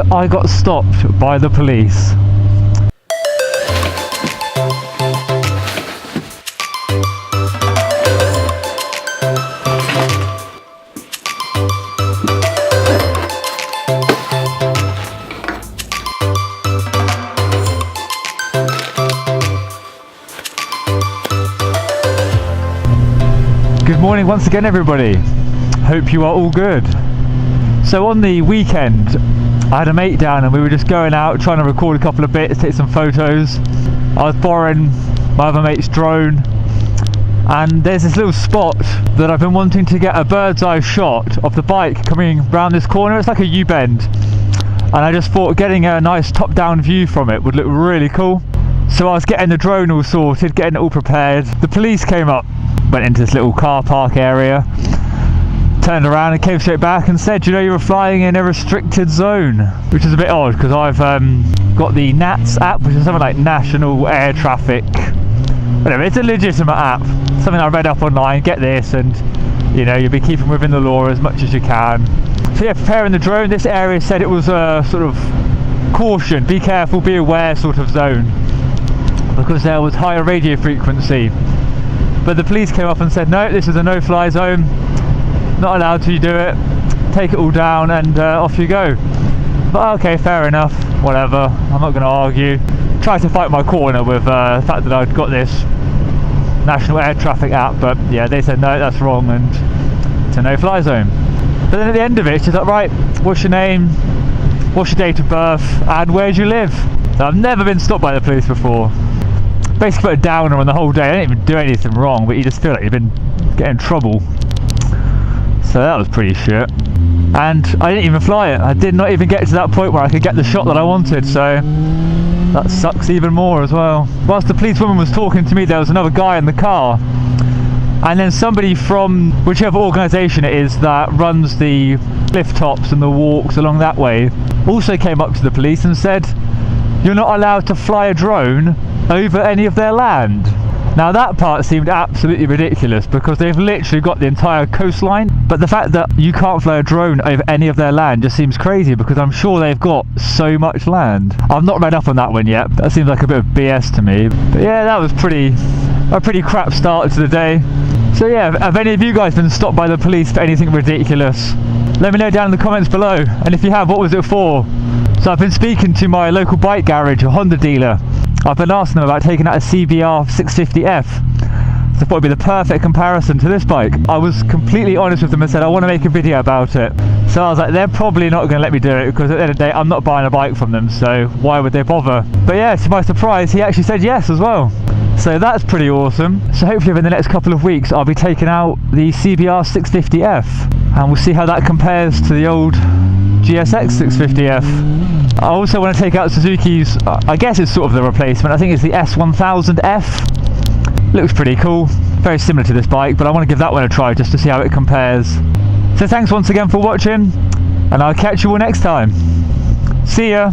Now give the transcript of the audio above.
So I got stopped by the police. Good morning once again, everybody. Hope you are all good. So on the weekend I had a mate down and we were just going out trying to record a couple of bits, take some photos. I was borrowing my other mate's drone, and there's this little spot that I've been wanting to get a bird's eye shot of the bike coming round this corner. It's like a U-bend, and I just thought getting a nice top-down view from it would look really cool. So I was getting the drone all sorted, getting it all prepared. The police came up, went into this little car park area, turned around and came straight back and said, you know, you were flying in a restricted zone, which is a bit odd because I've got the NATS app, which is something like National Air Traffic. Whatever, it's a legitimate app, something I read up online. Get this, and you know, you'll be keeping within the law as much as you can. So yeah, preparing the drone, this area said it was a sort of caution, be careful, be aware sort of zone, because there was higher radio frequency. But the police came up and said, no, this is a no-fly zone, not allowed to do it, take it all down and off you go. But okay, fair enough, whatever, I'm not going to argue. Tried to fight my corner with the fact that I'd got this National Air Traffic app, but yeah, they said no, that's wrong and it's a no-fly zone. But then at the end of it, it's just like, right, what's your name, what's your date of birth, and where do you live? So I've never been stopped by the police before. Basically put a downer on the whole day. I didn't even do anything wrong, but you just feel like you've been getting in trouble. So that was pretty shit. And I didn't even fly it. I did not even get to that point where I could get the shot that I wanted, so that sucks even more as well. Whilst the policewoman was talking to me, there was another guy in the car, and then somebody from whichever organisation it is that runs the lift tops and the walks along that way also came up to the police and said, you're not allowed to fly a drone over any of their land. Now that part seemed absolutely ridiculous because they've literally got the entire coastline, but the fact that you can't fly a drone over any of their land just seems crazy because I'm sure they've got so much land. I've not read up on that one yet. That seems like a bit of BS to me. But yeah, that was a pretty crap start to the day. So yeah, have any of you guys been stopped by the police for anything ridiculous? Let me know down in the comments below, and if you have, what was it for? So I've been speaking to my local bike garage, a Honda dealer. I've been asking them about taking out a CBR 650F. So I thought it'd be the perfect comparison to this bike. I was completely honest with them and said I want to make a video about it. So I was like, they're probably not going to let me do it because at the end of the day I'm not buying a bike from them, so why would they bother? But yeah, to my surprise, he actually said yes as well. So that's pretty awesome. So hopefully within the next couple of weeks I'll be taking out the CBR 650F and we'll see how that compares to the old GSX 650F. I also want to take out Suzuki's, I guess it's sort of the replacement, I think it's the S1000F. Looks pretty cool, very similar to this bike, but I want to give that one a try just to see how it compares. So thanks once again for watching, and I'll catch you all next time. See ya!